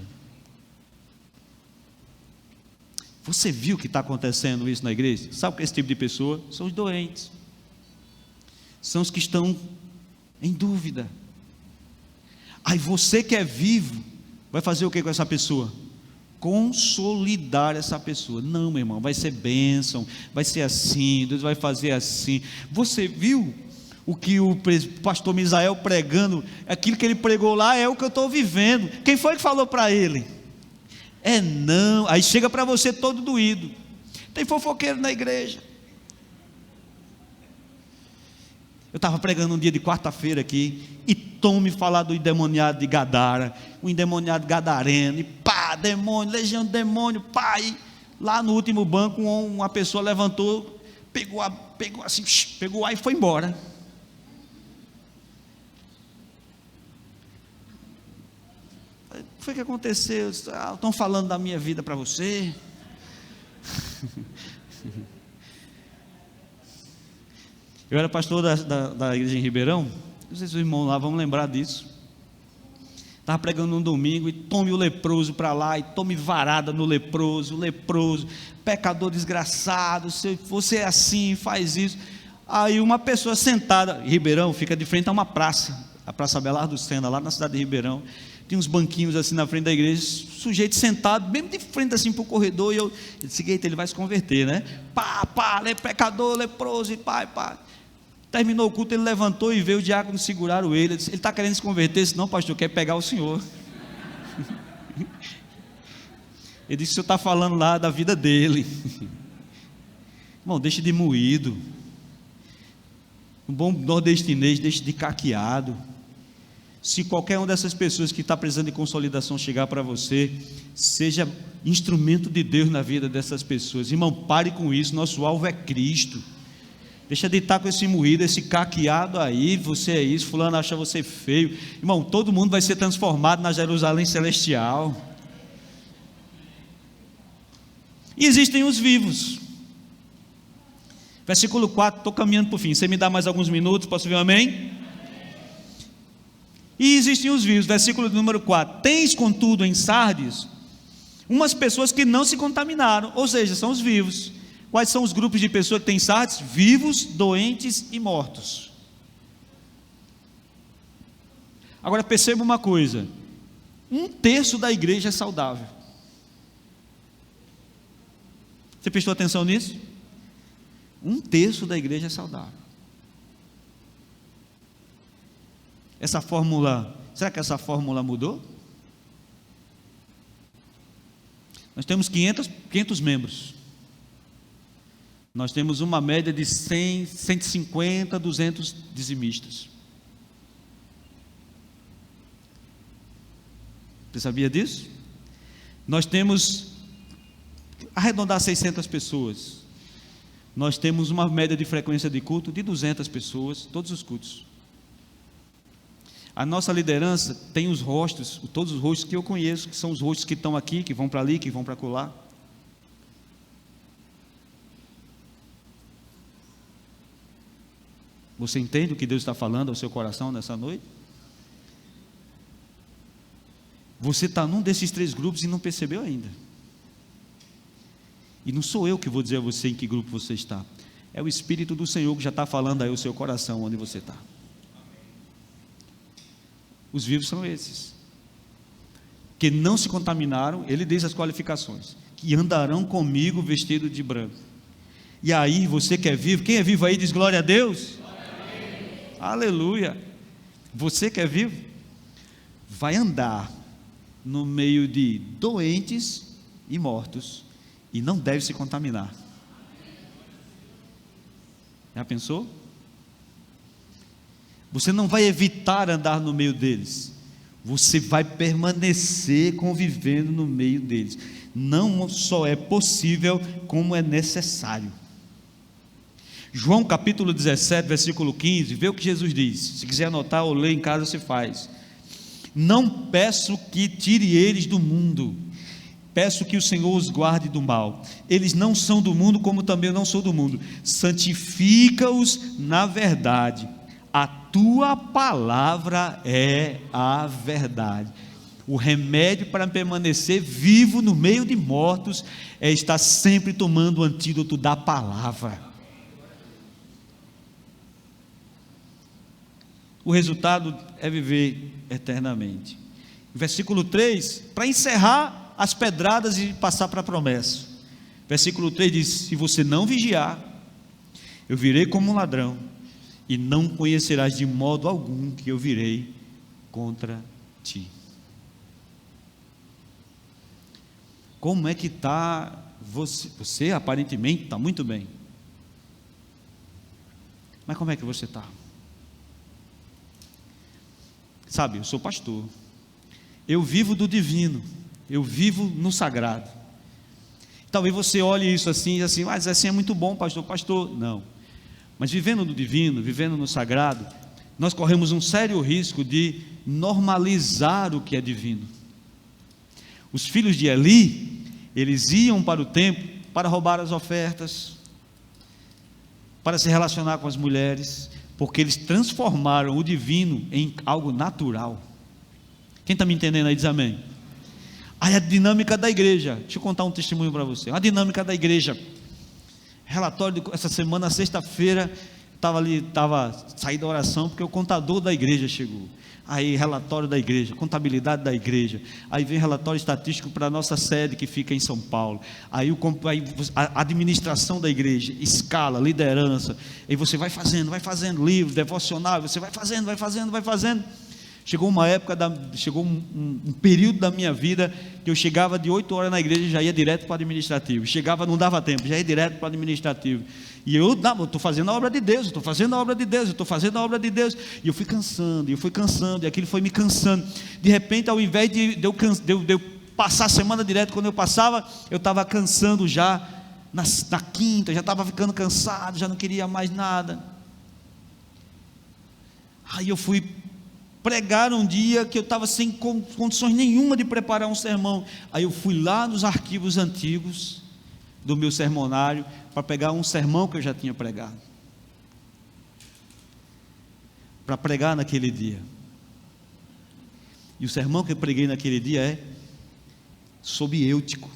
Você viu que está acontecendo isso na igreja? Sabe que esse tipo de pessoa são os doentes, são os que estão em dúvida. Aí você que é vivo vai fazer o que com essa pessoa? Consolidar essa pessoa. Não, meu irmão, vai ser bênção, vai ser assim, Deus vai fazer assim. Você viu o que o pastor Misael pregando? Aquilo que ele pregou lá é o que eu estou vivendo. Quem foi que falou para ele? Não. Aí chega para você todo doído. Tem fofoqueiro na igreja. Eu estava pregando um dia de quarta-feira aqui, e tome falar do endemoniado de Gadara, o endemoniado gadareno, e pá, demônio, legião de demônio, pá, e lá no último banco uma pessoa levantou, pegou o ar e foi embora. O que foi que aconteceu? Estão falando da minha vida para você? Eu era pastor da igreja em Ribeirão. Não sei se os irmãos lá vão lembrar disso. Estava pregando um domingo, e tome o leproso para lá, e tome varada no leproso, pecador desgraçado, você é assim, faz isso. Aí uma pessoa sentada, Ribeirão fica de frente a uma praça, a Praça Belardo Sena, lá na cidade de Ribeirão. Tinha uns banquinhos assim na frente da igreja, sujeito sentado, bem de frente assim para o corredor, e eu disse: eita, ele vai se converter, né? Pecador, leproso, e pá. Terminou o culto, ele levantou e veio o diácono segurar ele. Ele está querendo se converter? Eu disse: não, pastor, quer pegar o senhor. Ele disse: o senhor está falando lá da vida dele. Irmão, deixe de moído. Um bom nordestinês, deixe de caqueado. Se qualquer uma dessas pessoas que está precisando de consolidação chegar para você, seja instrumento de Deus na vida dessas pessoas. Irmão, pare com isso. Nosso alvo é Cristo. Deixa de estar com esse moído, esse caqueado aí. Você é isso, fulano acha você feio. Irmão, todo mundo vai ser transformado na Jerusalém celestial. E existem os vivos. Versículo 4, estou caminhando para o fim. Você me dá mais alguns minutos, posso ver um amém? E existem os vivos, versículo número 4. Tens, contudo, em Sardes, umas pessoas que não se contaminaram, ou seja, são os vivos. Quais são os grupos de pessoas que tem em Sardes? Vivos, doentes e mortos. Agora perceba uma coisa: 1/3 da igreja é saudável. Você prestou atenção nisso? 1/3 da igreja é saudável. Essa fórmula, será que essa fórmula mudou? Nós temos 500 membros. Nós temos uma média de 100, 150, 200 dizimistas. Você sabia disso? Nós temos, arredondar 600 pessoas. Nós temos uma média de frequência de culto de 200 pessoas, todos os cultos. A nossa liderança tem os rostos, todos os rostos que eu conheço, que são os rostos que estão aqui, que vão para ali, que vão para acolá. Você entende o que Deus está falando ao seu coração nessa noite? Você está num desses 3 grupos e não percebeu ainda. E não sou eu que vou dizer a você em que grupo você está. É o Espírito do Senhor que já está falando aí ao seu coração onde você está. Os vivos são esses, que não se contaminaram. Ele diz as qualificações: que andarão comigo vestido de branco. E aí, você que é vivo, quem é vivo aí diz glória a Deus. Aleluia. Você que é vivo vai andar no meio de doentes e mortos e não deve se contaminar. Já pensou? Você não vai evitar andar no meio deles, você vai permanecer convivendo no meio deles. Não só é possível, como é necessário. João capítulo 17, versículo 15, vê o que Jesus diz. Se quiser anotar ou ler em casa, você faz. Não peço que tire eles do mundo, peço que o Senhor os guarde do mal. Eles não são do mundo, como também eu não sou do mundo. Santifica-os na verdade. A tua palavra é a verdade. O remédio para permanecer vivo no meio de mortos é estar sempre tomando o antídoto da palavra. O resultado é viver eternamente. Versículo 3, para encerrar as pedradas e passar para a promessa. Versículo 3 diz: se você não vigiar, eu virei como um ladrão, e não conhecerás de modo algum que eu virei contra ti. Como é que está você? Você aparentemente está muito bem, mas como é que você está? Sabe, eu sou pastor, eu vivo do divino, eu vivo no sagrado. Talvez você olhe isso assim, mas assim é muito bom, pastor, não. Mas vivendo no divino, vivendo no sagrado, nós corremos um sério risco de normalizar o que é divino. Os filhos de Eli, eles iam para o templo para roubar as ofertas, para se relacionar com as mulheres, porque eles transformaram o divino em algo natural. Quem está me entendendo aí diz amém. Aí a dinâmica da igreja, deixa eu contar um testemunho para você. A dinâmica da igreja, relatório essa semana, sexta-feira, saí da oração porque o contador da igreja chegou. Aí relatório da igreja, contabilidade da igreja, aí vem relatório estatístico para a nossa sede que fica em São Paulo, aí a administração da igreja, escala, liderança, aí você vai fazendo livro, devocional, você vai fazendo. Chegou uma época, chegou um período da minha vida que eu chegava de 8 horas na igreja e já ia direto para o administrativo. Chegava, não dava tempo, já ia direto para o administrativo. E eu estou fazendo a obra de Deus, E eu fui cansando, e aquilo foi me cansando. De repente, ao invés de eu passar a semana direto, quando eu passava, eu estava cansando já na quinta, já estava ficando cansado, já não queria mais nada. Aí eu fui pregar um dia que eu estava sem condições nenhuma de preparar um sermão. Aí eu fui lá nos arquivos antigos do meu sermonário para pegar um sermão que eu já tinha pregado, para pregar naquele dia. E o sermão que eu preguei naquele dia é sobre Eutico,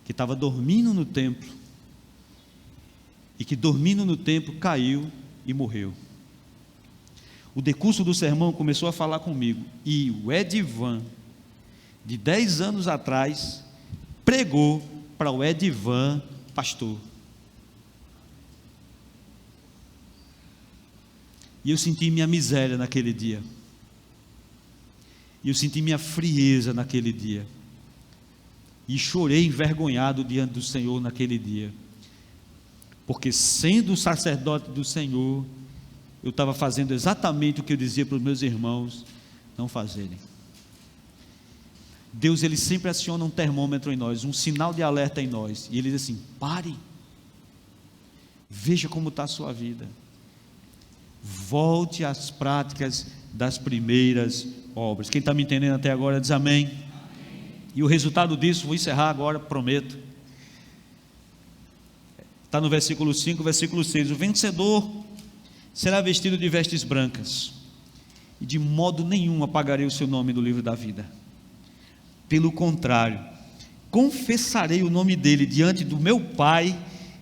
que estava dormindo no templo, e que dormindo no templo caiu e morreu. O decurso do sermão começou a falar comigo, e o Edivan, de 10 anos atrás, pregou para o Edivan pastor. E eu senti minha miséria naquele dia. E eu senti minha frieza naquele dia. E chorei envergonhado diante do Senhor naquele dia. Porque sendo sacerdote do Senhor, eu estava fazendo exatamente o que eu dizia para os meus irmãos não fazerem. Deus, Ele sempre aciona um termômetro em nós, um sinal de alerta em nós. E Ele diz assim: pare. Veja como está a sua vida. Volte às práticas das primeiras obras. Quem está me entendendo até agora diz amém. E o resultado disso, vou encerrar agora, prometo. Está no versículo 5, versículo 6. O vencedor será vestido de vestes brancas, e de modo nenhum apagarei o seu nome do livro da vida. Pelo contrário, confessarei o nome dele diante do meu Pai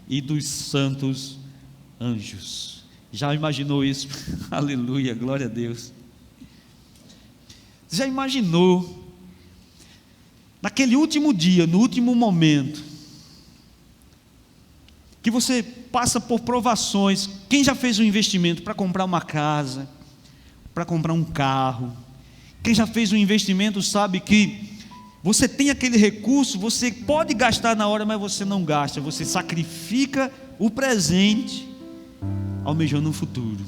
e dos santos anjos. Já imaginou isso? Aleluia, glória a Deus. Já imaginou, naquele último dia, no último momento, que você passa por provações? Quem já fez um investimento para comprar uma casa, para comprar um carro? Quem já fez um investimento sabe que você tem aquele recurso, você pode gastar na hora, mas você não gasta, você sacrifica o presente, almejando um futuro.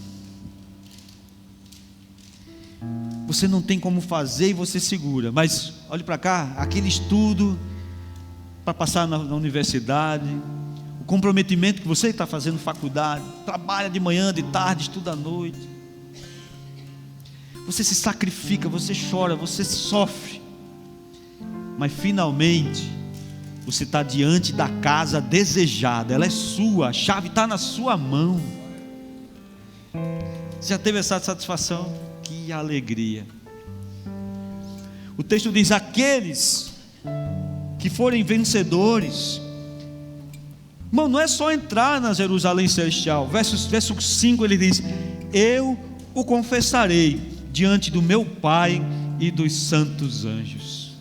Você não tem como fazer e você segura. Mas olhe para cá, aquele estudo para passar na universidade, o comprometimento que você está fazendo faculdade, trabalha de manhã, de tarde, estuda à noite, você se sacrifica, você chora, você sofre, mas finalmente você está diante da casa desejada, ela é sua, a chave está na sua mão. Você já teve essa satisfação? Que alegria! O texto diz: aqueles que forem vencedores. Irmão, não é só entrar na Jerusalém celestial. Verso 5 ele diz: eu o confessarei diante do meu Pai e dos santos anjos.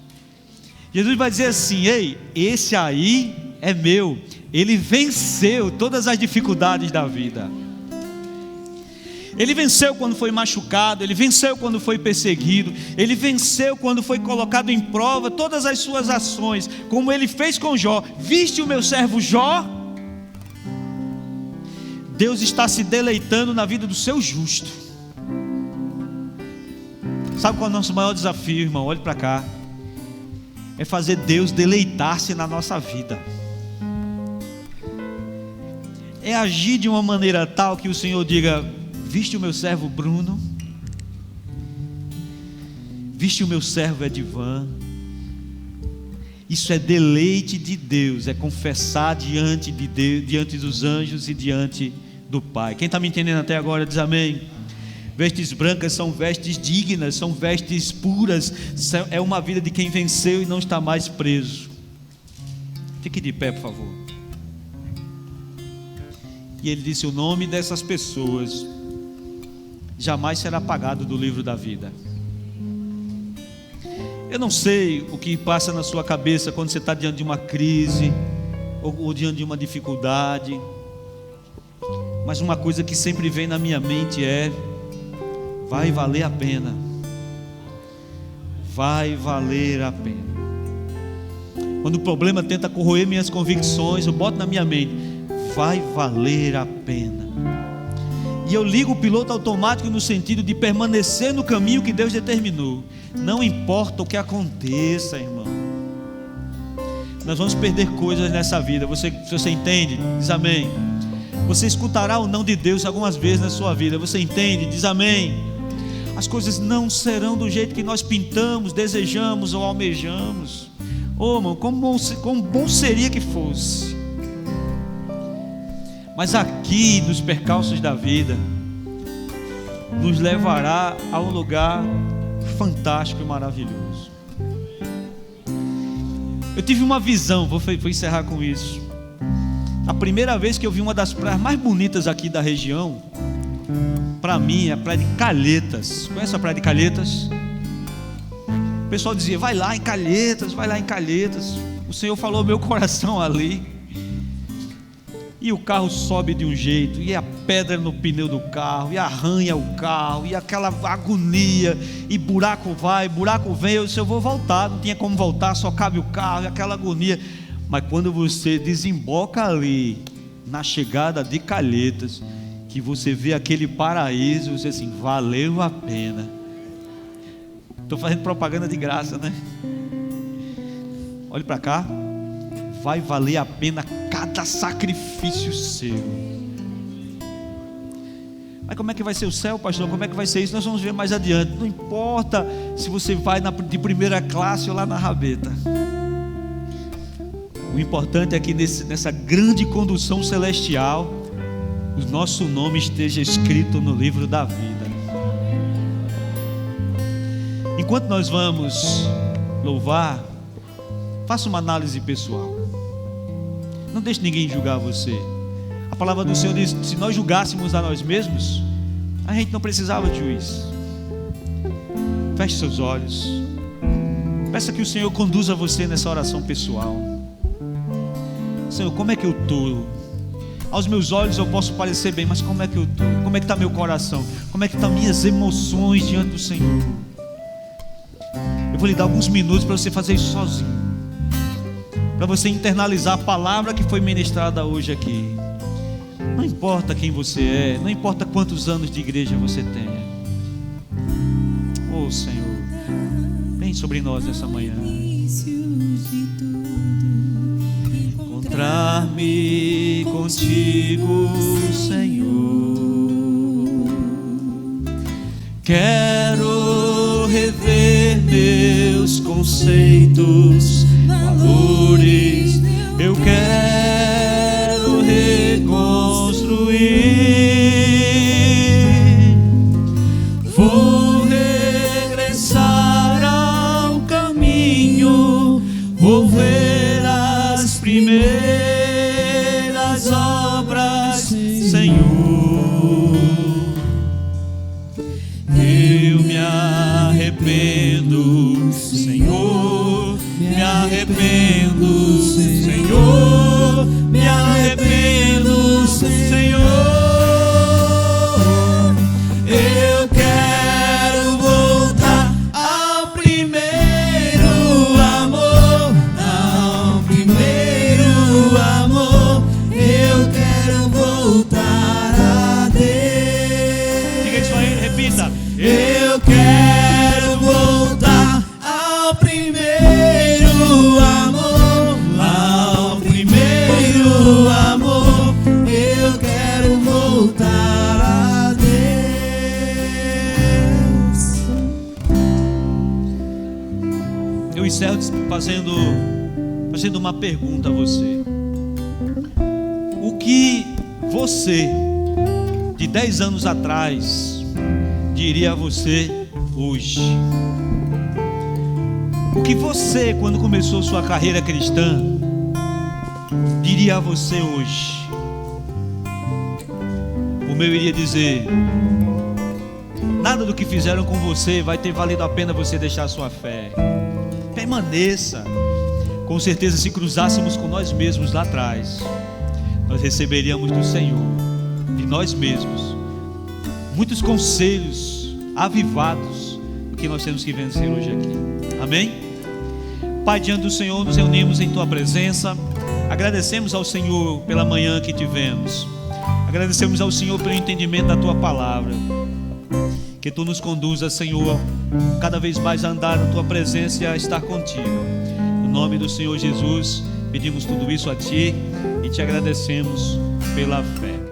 Jesus vai dizer assim: ei, esse aí é meu, ele venceu todas as dificuldades da vida. Ele venceu quando foi machucado, ele venceu quando foi perseguido, ele venceu quando foi colocado em prova todas as suas ações, como ele fez com Jó. Viste o meu servo Jó? Deus está se deleitando na vida do seu justo. Sabe qual é o nosso maior desafio, irmão? Olhe para cá. É fazer Deus deleitar-se na nossa vida. É agir de uma maneira tal que o Senhor diga: viste o meu servo Bruno? Viste o meu servo Edivan? Isso é deleite de Deus, é confessar diante de Deus, diante dos anjos e diante do Pai. Quem está me entendendo até agora diz amém. Vestes brancas são vestes dignas, são vestes puras, é uma vida de quem venceu e não está mais preso. Fique de pé, por favor. E ele disse: o nome dessas pessoas jamais será apagado do livro da vida. Eu não sei o que passa na sua cabeça quando você está diante de uma crise ou diante de uma dificuldade, mas uma coisa que sempre vem na minha mente é: vai valer a pena. Vai valer a pena. Quando o problema tenta corroer minhas convicções, eu boto na minha mente: vai valer a pena. E eu ligo o piloto automático no sentido de permanecer no caminho que Deus determinou. Não importa o que aconteça, irmão. Nós vamos perder coisas nessa vida. Se você entende, diz amém. Você escutará o não de Deus algumas vezes na sua vida. Você entende, diz amém. As coisas não serão do jeito que nós pintamos, desejamos ou almejamos. Oh, irmão, como bom seria que fosse. Mas aqui, nos percalços da vida, nos levará a um lugar fantástico e maravilhoso. Eu tive uma visão, vou encerrar com isso. A primeira vez que eu vi uma das praias mais bonitas aqui da região, para mim, é a praia de Calhetas. Conhece a praia de Calhetas? O pessoal dizia: vai lá em Calhetas, vai lá em Calhetas. O Senhor falou ao meu coração ali. e o carro sobe de um jeito, e a pedra no pneu do carro, e arranha o carro, e aquela agonia, e buraco vai, buraco vem. Eu disse, eu vou voltar, não tinha como voltar, só cabe o carro, e aquela agonia. Mas quando você desemboca ali, na chegada de Calhetas, que você vê aquele paraíso, você diz assim, valeu a pena. Estou fazendo propaganda de graça, né? Olhe para cá, vai valer a pena cada sacrifício seu. Mas como é que vai ser o céu, pastor? Como é que vai ser isso? Nós vamos ver mais adiante. Não importa se você vai de primeira classe ou lá na rabeta. O importante é que nessa grande condução celestial, o nosso nome esteja escrito no livro da vida. Enquanto nós vamos louvar, faça uma análise pessoal. Não deixe ninguém julgar você. A palavra do Senhor diz: se nós julgássemos a nós mesmos, a gente não precisava de juiz. Feche seus olhos. Peça que o Senhor conduza você nessa oração pessoal. Senhor, como é que eu estou? Aos meus olhos eu posso parecer bem, mas como é que eu estou? Como é que está meu coração? Como é que estão minhas emoções diante do Senhor? Eu vou lhe dar alguns minutos para você fazer isso sozinho, para você internalizar a palavra que foi ministrada hoje aqui. Não importa quem você é, não importa quantos anos de igreja você tenha. Oh Senhor, vem sobre nós nessa manhã. Encontrar-me contigo, Senhor. Quero rever meus conceitos, valores. Eu quero reconstruir. Vou regressar ao caminho. Vou ver as primeiras obras, Senhor. Eu me arrependo, Senhor. Me arrependo, Senhor. Me arrependo, Senhor. Eu quero voltar ao primeiro amor, ao primeiro amor. Eu quero voltar a Deus. Diga isso aí, repita. Eu quero voltar ao primeiro amor, ao primeiro amor. Eu quero voltar a Deus. Eu encerro fazendo uma pergunta a você. O que você, de 10 anos atrás, diria a você hoje? O que você, quando começou sua carreira cristã, diria a você hoje? O meu iria dizer: nada do que fizeram com você vai ter valido a pena você deixar a sua fé. Permaneça. Com certeza, se cruzássemos com nós mesmos lá atrás, nós receberíamos do Senhor, de nós mesmos, muitos conselhos avivados do que nós temos que vencer hoje aqui. Amém? Pai, diante do Senhor nos reunimos em Tua presença. Agradecemos ao Senhor pela manhã que tivemos. Agradecemos ao Senhor pelo entendimento da Tua palavra. Que Tu nos conduza, Senhor, cada vez mais a andar na Tua presença e a estar contigo. No nome do Senhor Jesus, pedimos tudo isso a Ti e Te agradecemos pela fé.